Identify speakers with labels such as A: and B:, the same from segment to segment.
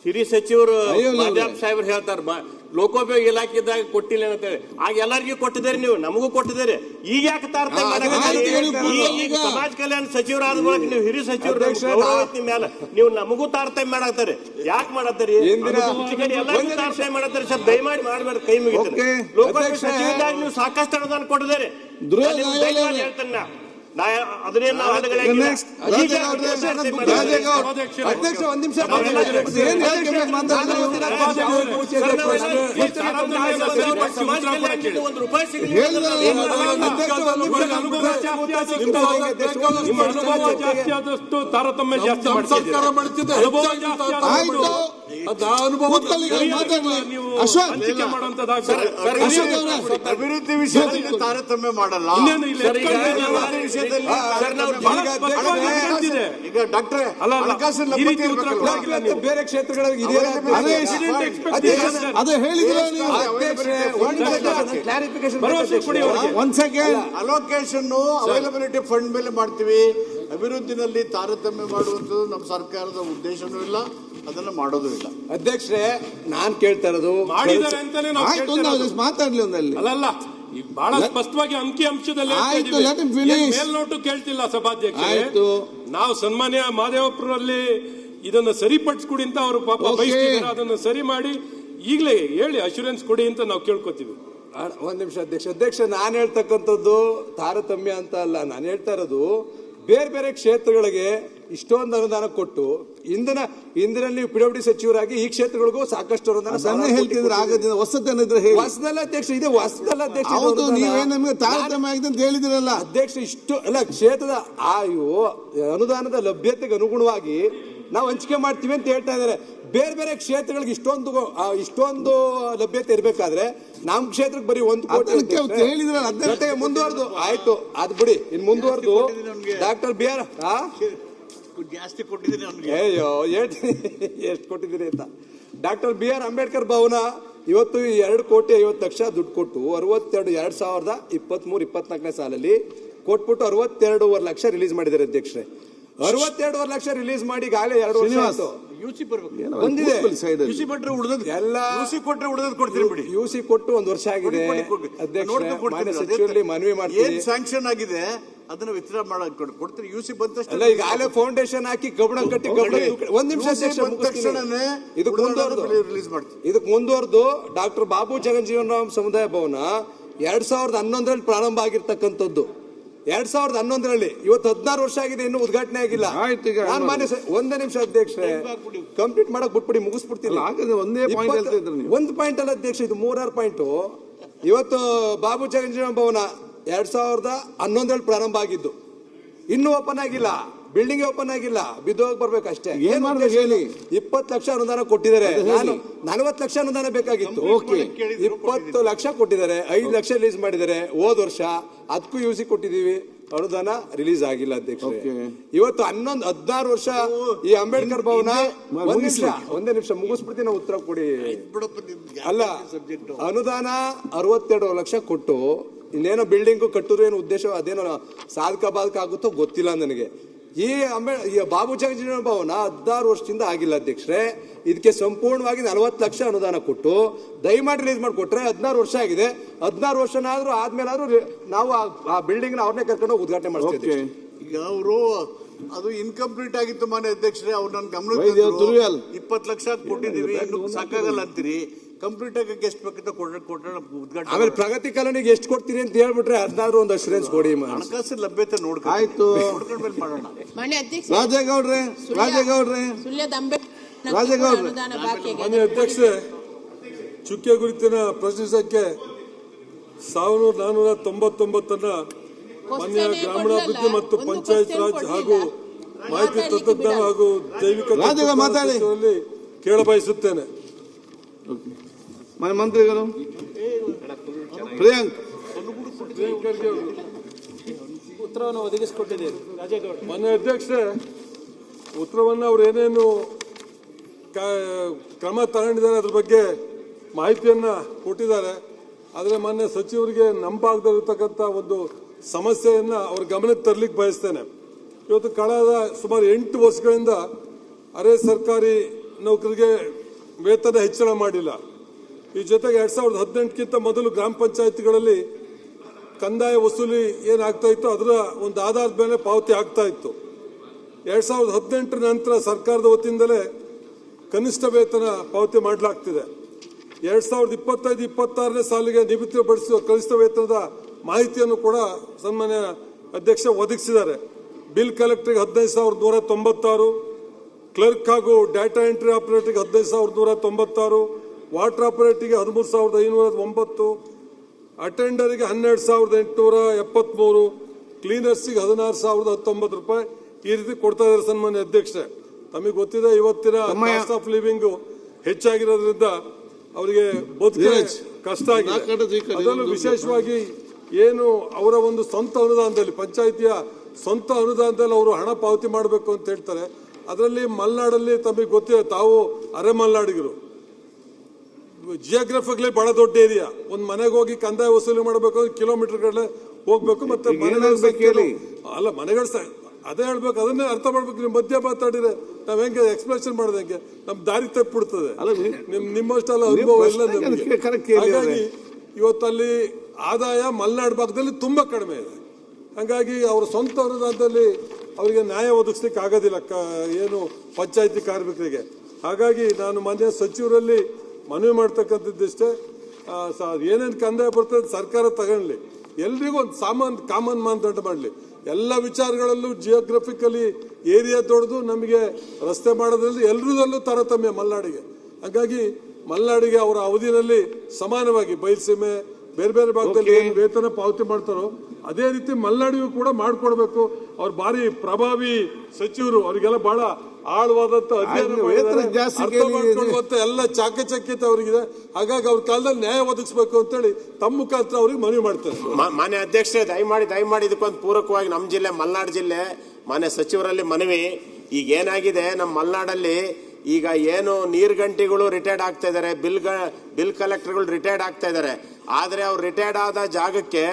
A: ಹಿರಿಯ ಸಚಿವರು ಮಾಧ್ಯಾಪ್ ಸಾಹೇಬ್ರು ಹೇಳ್ತಾರ ಲೋಕೋಪಯೋಗಿ ಇಲಾಖೆದಾಗ ಕೊಟ್ಟಿಲ್ಲ ಅಂತೇಳಿ. ಆಗ ಎಲ್ಲರಿಗೂ ಕೊಟ್ಟಿದ್ದೀರಿ, ನೀವು ನಮಗೂ ಕೊಟ್ಟಿದ್ದೀರಿ. ಈಗ ಯಾಕೆ ತಾರತಮ್ಯ ಮಾಡಕತ್ತೀರಿ? ಸಮಾಜ ಕಲ್ಯಾಣ ಸಚಿವರಾದ ಬಳಕ ನೀವು ಹಿರಿಯ ಸಚಿವರು ಮೇಲೆ ನೀವು ನಮಗೂ ತಾರತಮ್ಯ ಮಾಡತ್ತಾರೆ. ಯಾಕೆ ಮಾಡತ್ತೀರಿ? ಎಲ್ಲರಿಗೂ ತಾರತಮ್ಯ ಮಾಡತ್ತಾರೆ. ಸ್ವಲ್ಪ ದಯಮಾಡಿ ಮಾಡಬೇಡ, ಕೈ ಮುಗಿತಾರೆ. ಲೋಕೋಪಯೋಗಿ ಸಚಿವರಾಗಿ ನೀವು ಸಾಕಷ್ಟು ಅನುದಾನ ಕೊಟ್ಟಿದ್ದೀರಿ. ಹೇಳ್ತೇನೆ ನಾ ಅದನ್ನೇನು
B: ಅಧ್ಯಕ್ಷ ಒಂದ್ ನಿಮಿಷ
C: ಆದಷ್ಟು ತಾರತಮ್ಯ ಜಾಸ್ತಿ
D: ಅಭಿವೃದ್ಧಿ ವಿಷಯದಲ್ಲಿ ತಾರತಮ್ಯ ಮಾಡಲ್ಲ. ಈಗ ಡಾಕ್ಟರ್
B: ಬೇರೆ ಕ್ಷೇತ್ರಗಳಿಗೆ ಅದು
D: ಅಲೋಕೇಶನ್ ಅವೈಲಬಿಲಿಟಿ ಫಂಡ್ ಮೇಲೆ ಮಾಡ್ತೀವಿ. ಅಭಿವೃದ್ಧಿನಲ್ಲಿ ತಾರತಮ್ಯ ಮಾಡುವಂಥದ್ದು ನಮ್ಮ ಸರ್ಕಾರದ ಉದ್ದೇಶನೂ ಇಲ್ಲ, ಅದನ್ನ ಮಾಡೋದು ಇಲ್ಲ.
B: ಅಧ್ಯಕ್ಷರೇ, ನಾನ್ ಕೇಳ್ತಾ ಇರೋದು ಮಾತಾಡ್ಲಿ ಒಂದಲ್ಲಿ
C: ಅಲ್ಲ, ಬಹಳ ಸ್ಪಷ್ಟವಾಗಿ ಅಂಕಿ ಅಂಶದಲ್ಲಿ ಮೇಲ್ನೋಟು ಕೇಳ್ತಿಲ್ಲ ಸಭಾಧ್ಯಕ್ಷ. ನಾವು ಸನ್ಮಾನ್ಯ ಮಾದೇವಪುರಲ್ಲಿ ಇದನ್ನ ಸರಿಪಡಿಸ್ಕೊಡಿ ಅಂತ ಅವರು ಪಾಪ ಬಯಸ್ತಿದ್ದಾರೆ. ಅದನ್ನು ಸರಿ ಮಾಡಿ ಈಗಲೇ ಹೇಳಿ ಅಶ್ಯೂರೆನ್ಸ್ ಕೊಡಿ ಅಂತ ನಾವು ಕೇಳ್ಕೊತೀವಿ.
B: ಒಂದ್ ನಿಮಿಷ ಅಧ್ಯಕ್ಷ, ನಾನು ಹೇಳ್ತಕ್ಕಂಥದ್ದು ತಾರತಮ್ಯ ಅಂತ ಅಲ್ಲ. ನಾನು ಹೇಳ್ತಾ ಇರೋದು ಬೇರೆ ಬೇರೆ ಕ್ಷೇತ್ರಗಳಿಗೆ ಇಷ್ಟೊಂದು ಅನುದಾನ ಕೊಟ್ಟು ಇಂದಿನಲ್ಲಿ ಪಿಡಬ್ಲ್ಯೂಡಿ ಸಚಿವರಾಗಿ ಈ ಕ್ಷೇತ್ರಗಳಿಗೂ ಸಾಕಷ್ಟು ಅನುದಾನ ಹೇಳ್ತಿದ್ರೆ ಆಗೋದಿಲ್ಲ. ಹೊಸದಲ್ಲ ಅಧ್ಯಕ್ಷ, ಇದೆ ಹೊಸದಲ್ಲ ಅಧ್ಯಕ್ಷ. ನಮಗೆ ತಾರತಮ್ಯ ಆಗಿದೆ ಅಂತ ಹೇಳಿದಿರಲ್ಲ ಅಧ್ಯಕ್ಷ. ಇಷ್ಟು ಅಲ್ಲ, ಕ್ಷೇತ್ರದ ಅನುದಾನದ ಲಭ್ಯತೆಗೆ ಅನುಗುಣವಾಗಿ ನಾವು ಹಂಚಿಕೆ ಮಾಡ್ತೀವಿ ಅಂತ ಹೇಳ್ತಾ ಇದ್ದಾರೆ. ಬೇರೆ ಬೇರೆ ಕ್ಷೇತ್ರಗಳಿಗೆ ಇಷ್ಟೊಂದು ಲಭ್ಯತೆ ಇರಬೇಕಾದ್ರೆ ನಮ್ ಕ್ಷೇತ್ರಕ್ಕೆ ಬರೀ 1 ಕೋಟಿ ಹೇಳಿದ್ರೆ ಮುಂದುವರೆದು ಆಯ್ತು, ಅದು ಬಿಡಿ. ಇನ್ ಮುಂದುವರೆದು ಡಾಕ್ಟರ್ ಬಿ ಆರ್
D: ಜಾಸ್ತಿ ಕೊಟ್ಟಿದ್ದೀನಿ,
B: ಅಯ್ಯೋ ಎಷ್ಟು ಕೊಟ್ಟಿದ್ದೀರಿ ಅಂತ. ಡಾಕ್ಟರ್ ಬಿ ಆರ್ ಅಂಬೇಡ್ಕರ್ ಭವನ ಇವತ್ತು 2,50,00,000 ದುಡ್ಡು ಕೊಟ್ಟು 2023-24 ಸಾಲಲ್ಲಿ ಕೊಟ್ಬಿಟ್ಟು 62.5 ಲಕ್ಷ ರಿಲೀಸ್ ಮಾಡಿದ್ದಾರೆ ಅಧ್ಯಕ್ಷರೇ. 62.5 ಲಕ್ಷ ರಿಲೀಸ್ ಮಾಡಿ ಈಗಾಗಲೇ 2 ವರ್ಷ ಆಯ್ತು. ಯುಸಿ ಕೊಟ್ಟು 1 ವರ್ಷ ಆಗಿದೆ ಅಧ್ಯಕ್ಷ. ಮನವಿ ಮಾಡ್ತೀನಿ,
D: ಸ್ಯಾಂಕ್ಷನ್ ಆಗಿದೆ, ಅದನ್ನ ವಿತ್ಡ್ರಾ ಮಾಡಕ್ ಕೊಡ್ತೀರಿ. ಯುಸಿ ಬಂದ ತಕ್ಷಣ
B: ಈಗಾಗಲೇ ಫೌಂಡೇಶನ್ ಹಾಕಿ ಕಬ್ಬಣ ಕಟ್ಟಿ ಒಂದ್ ನಿಮಿಷ ಇದಕ್ಕೆ ಮುಂದುವರೆದು ಡಾಕ್ಟರ್ ಬಾಬು ಜಗಜೀವನ್ ರಾಮ್ ಸಮುದಾಯ ಭವನ 2011ರಲ್ಲಿ ಪ್ರಾರಂಭ ಆಗಿರ್ತಕ್ಕಂಥದ್ದು. 2011ರಲ್ಲಿ ಇವತ್ತು 16 ವರ್ಷ ಆಗಿದೆ, ಇನ್ನೂ ಉದ್ಘಾಟನೆ ಆಗಿಲ್ಲ. ನಾನು ಒಂದೇ ನಿಮಿಷ ಅಧ್ಯಕ್ಷರೇ, ಕಂಪ್ಲೀಟ್ ಮಾಡಕ್ ಬಿಟ್ಬಿಡಿ, ಮುಗಿಸ್ಬಿಡ್ತೀನಿ. ಒಂದು ಪಾಯಿಂಟ್ ಅಲ್ಲ ಅಧ್ಯಕ್ಷ, ಇದು 3-6 ಪಾಯಿಂಟ್. ಇವತ್ತು ಬಾಬು ಜಗಜೀವನ್ ಭವನ 2011ರಲ್ಲಿ ಪ್ರಾರಂಭ ಆಗಿದ್ದು, ಇನ್ನೂ ಓಪನ್ ಆಗಿಲ್ಲ, ಬಿಲ್ಡಿಂಗ್ ಓಪನ್ ಆಗಿಲ್ಲ, ಬಿದ್ದೋಗಿ ಬರ್ಬೇಕಷ್ಟೇ. ಏನ್ ಮಾಡ್ಬೇಕು ಹೇಳಿ? 20 ಲಕ್ಷ ಅನುದಾನ ಕೊಟ್ಟಿದ್ದಾರೆ. ನಾನು 40 ಲಕ್ಷ ಅನುದಾನ ಬೇಕಾಗಿತ್ತು. 20 ಲಕ್ಷ ಕೊಟ್ಟಿದ್ದಾರೆ, 5 ಲಕ್ಷ ರಿಲೀಸ್ ಮಾಡಿದ್ದಾರೆ ಹೋದ ವರ್ಷ. ಅದಕ್ಕೂ ಯುಸಿ ಕೊಟ್ಟಿದೀವಿ, ಅನುದಾನ ರಿಲೀಸ್ ಆಗಿಲ್ಲ ಅಧ್ಯಕ್ಷ. ಇವತ್ತು 16 ವರ್ಷ ಈ ಅಂಬೇಡ್ಕರ್ ಭವನ. ಒಂದೇ ನಿಮಿಷ ಮುಗಿಸ್ಬಿಡ್ತೀನಿ, ಉತ್ತರ ಕೊಡಿ. ಅಲ್ಲ, ಅನುದಾನ 62 ಲಕ್ಷ ಕೊಟ್ಟು ಇನ್ನೇನೋ ಬಿಲ್ಡಿಂಗು ಕಟ್ಟೋದು ಏನು ಉದ್ದೇಶ, ಅದೇನೋ ಸಾಧಕ ಬಾಧಕ ಆಗುತ್ತೋ ಗೊತ್ತಿಲ್ಲ ನನಗೆ. ಈ ಬಾಬು ಜಗಜೀವನ್ ಭವನ 16 ವರ್ಷದಿಂದ ಆಗಿಲ್ಲ ಅಧ್ಯಕ್ಷರೇ. ಇದಕ್ಕೆ ಸಂಪೂರ್ಣವಾಗಿ 40 ಲಕ್ಷ ಅನುದಾನ ಕೊಟ್ಟು ದಯಮಾಡಿ ರಿಲೀಸ್ ಮಾಡಿಕೊಟ್ರೆ 16 ವರ್ಷ ಆಗಿದೆ. 16 ವರ್ಷನಾದ್ರೂ ಆದ್ಮೇಲಾದ್ರೂ ನಾವು ಆ ಬಿಲ್ಡಿಂಗ್ ಅವ್ರನ್ನೇ ಕರ್ಕೊಂಡು ಉದ್ಘಾಟನೆ ಮಾಡ್ತೀವಿ.
D: ಈಗ ಅವರು ಅದು ಇನ್ಕಂಪ್ಲೀಟ್ ಆಗಿತ್ತು ಮಾನ್ಯ ಅಧ್ಯಕ್ಷರೇ. ಅವ್ರು ನನ್ನ ಗಮನ 20 ಲಕ್ಷ ಕೊಟ್ಟಿದ್ದೀವಿ, ಸಾಕಾಗಲ್ಲ ಅಂತೀರಿ. ಕಂಪ್ಲೀಟ್ ಆಗಕ್ಕೆ ಎಷ್ಟು ಬೇಕಿತ್ತು ಉದ್ಘಾಟನೆ.
B: ಆಮೇಲೆ ಪ್ರಗತಿ ಕಾಲೋನಿಗೆ ಎಷ್ಟು ಕೊಡ್ತೀರಿ ಅಂತ ಹೇಳ್ಬಿಟ್ರೆ 16 ಒಂದು ಅಶ್ಯೂರೆನ್ಸ್ ಕೊಡಿ.
D: ಹಣಕಾಸಿನ ಲಭ್ಯತೆ
B: ಆಯ್ತು,
D: ಮಾಡೋಣ.
B: ರಾಜೇಗೌಡ್ರೆ
C: ಮಾನ್ಯ ಅಧ್ಯಕ್ಷರೇ, ಚುಕ್ಕೆ ಗುರುತಿನ ಪ್ರಶ್ನೆ ಸಂಖ್ಯೆ 1499 ಮಾನ್ಯ ಗ್ರಾಮೀಣಾಭಿವೃದ್ಧಿ ಮತ್ತು ಪಂಚಾಯತ್ ರಾಜ್ ಹಾಗೂ ಮಾಹಿತಿ ತಂತ್ರಜ್ಞಾನ ಹಾಗೂ ಜೈವಿಕ ಸಚಿವರಲ್ಲಿ ಕೇಳಬಯಸುತ್ತೇನೆ.
B: ಮಂತ್ರಿಗಳು ಪ್ರಿಯಾಂಕ್
A: ಉತ್ತರವನ್ನು ಒದಗಿಸಿಕೊಟ್ಟಿದ್ದೀರಿ.
C: ಮಾನ್ಯ ಅಧ್ಯಕ್ಷರೇ, ಉತ್ತರವನ್ನು ಅವ್ರು ಏನೇನು ಕ್ರಮ ತಗೊಂಡಿದ್ದಾರೆ ಅದ್ರ ಬಗ್ಗೆ ಮಾಹಿತಿಯನ್ನ ಕೊಟ್ಟಿದ್ದಾರೆ. ಆದರೆ ಮಾನ್ಯ ಸಚಿವರಿಗೆ ನಮ್ಮ ಭಾಗದಲ್ಲಿರ್ತಕ್ಕಂಥ ಒಂದು ಸಮಸ್ಯೆಯನ್ನ ಅವ್ರ ಗಮನಕ್ಕೆ ತರಲಿಕ್ಕೆ ಬಯಸ್ತೇನೆ. ಇವತ್ತು ಕಳೆದ ಸುಮಾರು 8 ವರ್ಷಗಳಿಂದ ಅರೆ ಸರ್ಕಾರಿ
E: ನೌಕರಿಗೆ ವೇತನ ಹೆಚ್ಚಳ ಮಾಡಿಲ್ಲ. ಈ ಜೊತೆಗೆ 2018ಕ್ಕಿಂತ ಮೊದಲು ಗ್ರಾಮ ಪಂಚಾಯತಿಗಳಲ್ಲಿ ಕಂದಾಯ ವಸೂಲಿ ಏನಾಗ್ತಾ ಇತ್ತು ಅದರ ಒಂದು ಆಧಾರದ ಮೇಲೆ ಪಾವತಿ ಆಗ್ತಾ ಇತ್ತು. 2018 ನಂತರ ಸರ್ಕಾರದ ವತಿಯಿಂದಲೇ ಕನಿಷ್ಠ ವೇತನ ಪಾವತಿ ಮಾಡಲಾಗ್ತಿದೆ. 2025-26ನೇ ಸಾಲಿಗೆ ನಿಗದಿಪಡಿಸುವ ಕನಿಷ್ಠ ವೇತನದ ಮಾಹಿತಿಯನ್ನು ಕೂಡ ಸನ್ಮಾನ್ಯ ಅಧ್ಯಕ್ಷ ಒದಗಿಸಿದ್ದಾರೆ. ಬಿಲ್ ಕಲೆಕ್ಟರ್ಗೆ 15,196, ಕ್ಲರ್ಕ್ ಹಾಗೂ ಡಾಟಾ ಎಂಟ್ರಿ ಆಪರೇಟರ್ಗೆ 15,196, ವಾಟರ್ ಆಪರೇಟರ್ಗೆ 13,509, ಅಟೆಂಡರ್ಗೆ 12,873, ಕ್ಲೀನರ್ಸ್ಗೆ 16,019 ರೂಪಾಯಿ ಈ ರೀತಿ ಕೊಡ್ತಾ ಇದ್ದಾರೆ ಸನ್ಮಾನ್ಯ ಅಧ್ಯಕ್ಷರೇ. ತಮಗೆ ಗೊತ್ತಿದೆ ಇವತ್ತಿನ ಕಾಸ್ಟ್ ಆಫ್ ಲಿವಿಂಗ್ ಹೆಚ್ಚಾಗಿರೋದ್ರಿಂದ ಅವರಿಗೆ ಬದುಕೇ ಕಷ್ಟ ಆಗಿದೆ. ಅದರಲ್ಲೂ ವಿಶೇಷವಾಗಿ ಏನು ಅವರ ಒಂದು ಸ್ವಂತ ಅನುದಾನದಲ್ಲಿ ಪಂಚಾಯಿತಿಯ ಸ್ವಂತ ಅನುದಾನದಲ್ಲಿ ಅವರು ಹಣ ಪಾವತಿ ಮಾಡಬೇಕು ಅಂತ ಹೇಳ್ತಾರೆ. ಅದರಲ್ಲಿ ಮಲೆನಾಡಲ್ಲಿ ತಮಗೆ ಗೊತ್ತಿದೆ, ತಾವು ಅರೆ ಮಲೆನಾಡಿಗರು, ಜಿಯೋಗ್ರಫಿಕಲಿ ಬಹಳ ದೊಡ್ಡ ಏರಿಯಾ. ಒಂದು ಮನೆಗೆ ಹೋಗಿ ಕಂದಾಯ ವಸೂಲಿ ಮಾಡಬೇಕು ಅಂದ್ರೆ ಕಿಲೋಮೀಟರ್ಗಳೇ ಹೋಗ್ಬೇಕು. ಮತ್ತೆ ಅಲ್ಲ ಮನೆಗಳ ಅದೇ ಹೇಳ್ಬೇಕು, ಅದನ್ನೇ ಅರ್ಥ ಮಾಡ್ಬೇಕು. ನೀವು ಮಧ್ಯ ಮಾತಾಡಿದ್ರೆ ನಾವ್ ಹೆಂಗೆ ಎಕ್ಸ್ಪ್ರೆಷನ್ ಮಾಡೋದು ಹೆಂಗೆ ನಮ್ ದಾರಿ ತಪ್ಪಿಬಿಡ್ತದೆ. ನಿಮ್ಮಷ್ಟೆಲ್ಲ ಅನುಭವ ಎಲ್ಲ ನಮ್ಗೆ. ಹಾಗಾಗಿ ಇವತ್ತಲ್ಲಿ ಆದಾಯ ಮಲೆನಾಡು ಭಾಗದಲ್ಲಿ ತುಂಬಾ ಕಡಿಮೆ ಇದೆ. ಹಾಗಾಗಿ ಅವರ ಸ್ವಂತ ಅನುದಾನದಲ್ಲಿ ಅವರಿಗೆ ನ್ಯಾಯ ಒದಗಿಸ್ಲಿಕ್ಕೆ ಆಗೋದಿಲ್ಲ ಏನು ಪಂಚಾಯತಿ ಕಾರ್ಮಿಕರಿಗೆ. ಹಾಗಾಗಿ ನಾನು ಮಾನ್ಯ ಸಚಿವರಲ್ಲಿ ಮನವಿ ಮಾಡ್ತಕ್ಕಂಥದ್ದಿಷ್ಟೇ, ಏನೇನು ಕಂದಾಯ ಬರ್ತದೆ ಸರ್ಕಾರ ತಗೊಳ್ಳಿ, ಎಲ್ರಿಗೂ ಒಂದು ಕಾಮನ್ ಮಾನದಂಡ ಮಾಡಲಿ. ಎಲ್ಲ ವಿಚಾರಗಳಲ್ಲೂ ಜಿಯೋಗ್ರಫಿಕಲಿ ಏರಿಯಾ ದೊಡ್ಡದು, ನಮಗೆ ರಸ್ತೆ ಮಾಡೋದ್ರಲ್ಲಿ ಎಲ್ಲರದಲ್ಲೂ ತಾರತಮ್ಯ ಮಲೆನಾಡಿಗೆ. ಹಾಗಾಗಿ ಮಲೆನಾಡಿಗೆ ಅವರ ಅವಧಿನಲ್ಲಿ ಸಮಾನವಾಗಿ ಬಯಲುಸೀಮೆ ಬೇರೆ ಬೇರೆ ಭಾಗದಲ್ಲಿ ಏನು ವೇತನ ಪಾವತಿ ಮಾಡ್ತಾರೋ ಅದೇ ರೀತಿ ಮಲೆನಾಡಿಗೂ ಕೂಡ ಮಾಡ್ಕೊಡ್ಬೇಕು. ಅವ್ರು ಭಾರಿ ಪ್ರಭಾವಿ ಸಚಿವರು, ಅವರಿಗೆಲ್ಲ ಬಹಳ ಆಳವಾದಂತ ಅಧ್ಯಯನ ಎಲ್ಲ ಚಾಕಚಕ್ಯತೆ ಅವರಿಗಿದೆ. ಹಾಗಾಗಿ ಅವ್ರ ಕಾಲದಲ್ಲಿ ನ್ಯಾಯ ಒದಗಿಸಬೇಕು ಅಂತೇಳಿ ತಮ್ಮ ಮುಖಾಂತರ ಅವ್ರಿಗೆ ಮನವಿ ಮಾಡ್ತಾರೆ.
A: ಮಾನ್ಯ ಅಧ್ಯಕ್ಷರೇ, ದಯಮಾಡಿ ಇದಕ್ಕೊಂದು ಪೂರಕವಾಗಿ ನಮ್ಮ ಜಿಲ್ಲೆ ಮಲೆನಾಡು ಜಿಲ್ಲೆ ಮಾನ್ಯ ಸಚಿವರಲ್ಲಿ ಮನವಿ. ಈಗ ಏನಾಗಿದೆ ನಮ್ಮ ಮಲೆನಾಡಲ್ಲಿ, ಈಗ ಏನು ನೀರ್ಗಂಟಿಗಳು ರಿಟೈರ್ಡ್ ಆಗ್ತಾ ಇದಾರೆ, ಬಿಲ್ ಕಲೆಕ್ಟರ್ಗಳು ರಿಟೈರ್ಡ್ ಆಗ್ತಾ ಇದಾರೆ. ಆದ್ರೆ ಅವ್ರು ರಿಟೈರ್ಡ್ ಆದ ಜಾಗಕ್ಕೆ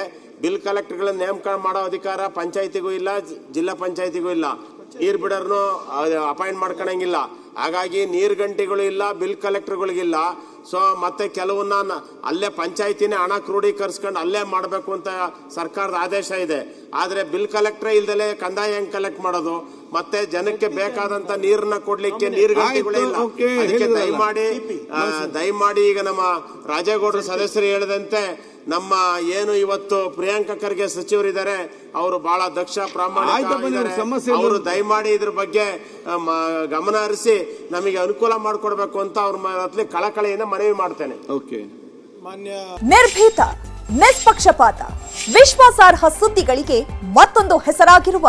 A: ಬಿಲ್ ಕಲೆಕ್ಟರ್ಗಳನ್ನ ನೇಮಕ ಮಾಡೋ ಅಧಿಕಾರ ಪಂಚಾಯತಿಗೂ ಇಲ್ಲ, ಜಿಲ್ಲಾ ಪಂಚಾಯತಿಗೂ ಇಲ್ಲ, ನೀರ್ ಬಿಡರ್ನು ಅಪಾಯಿಂಟ್ ಮಾಡ್ಕೊಳಂಗಿಲ್ಲ. ಹಾಗಾಗಿ ನೀರ್ ಗಂಟೆಗಳು ಇಲ್ಲ, ಬಿಲ್ ಕಲೆಕ್ಟರ್ಗಳಿಗಿಲ್ಲ. ಸೊ ಮತ್ತೆ ಕೆಲವನ್ನ ಅಲ್ಲೇ ಪಂಚಾಯತಿನೇ ಹಣ ಕ್ರೋಢೀಕರಿಸ್ಕೊಂಡು ಅಲ್ಲೇ ಮಾಡಬೇಕು ಅಂತ ಸರ್ಕಾರದ ಆದೇಶ ಇದೆ. ಆದ್ರೆ ಬಿಲ್ ಕಲೆಕ್ಟರ್ ಇಲ್ದಲೆ ಕಂದಾಯ ಹೆಂಗ್ ಕಲೆಕ್ಟ್ ಮಾಡೋದು? ಮತ್ತೆ ಜನಕ್ಕೆ ಬೇಕಾದಂತ ನೀರನ್ನ ಕೊಡ್ಲಿಕ್ಕೆ ನೀರ್ ಗಂಟೆಗಳೇ ಇಲ್ಲ. ಅದಕ್ಕೆ ದಯಮಾಡಿ ಈಗ ನಮ್ಮ ರಾಜೇಗೌಡರು ಸದಸ್ಯರು ಹೇಳಿದಂತೆ ನಮ್ಮ ಏನು ಇವತ್ತು ಪ್ರಿಯಾಂಕ ಖರ್ಗೆ ಸಚಿವರಿದ್ದಾರೆ, ಅವರು ಬಹಳ ದಕ್ಷ ಪ್ರಾಮಾಣಿಕ, ಅವರು ದಯಮಾಡಿ ಇದ್ರ ಬಗ್ಗೆ ಗಮನ ಹರಿಸಿ ನಮಗೆ ಅನುಕೂಲ ಮಾಡಿಕೊಡ್ಬೇಕು ಅಂತ ಅವ್ರ ಕಳಕಳಿಯಿಂದ ಮನವಿ ಮಾಡ್ತೇನೆ.
F: ನಿರ್ಭೀತ, ನಿಷ್ಪಕ್ಷಪಾತ, ವಿಶ್ವಾಸಾರ್ಹ ಸುದ್ದಿಗಳಿಗೆ ಮತ್ತೊಂದು ಹೆಸರಾಗಿರುವ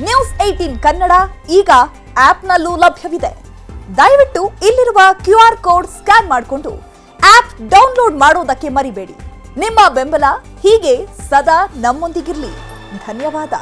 F: ನ್ಯೂಸ್ 18 ಕನ್ನಡ ಈಗ ಆಪ್ನಲ್ಲೂ ಲಭ್ಯವಿದೆ. ದಯವಿಟ್ಟು ಇಲ್ಲಿರುವ QR ಕೋಡ್ ಸ್ಕ್ಯಾನ್ ಮಾಡಿಕೊಂಡು ಆಪ್ ಡೌನ್ಲೋಡ್ ಮಾಡೋದಕ್ಕೆ ಮರಿಬೇಡಿ. ನಿಮ್ಮ ಬೆಂಬಲ ಹೀಗೆ ಸದಾ ನಮ್ಮೊಂದಿಗಿರಲಿ. ಧನ್ಯವಾದ.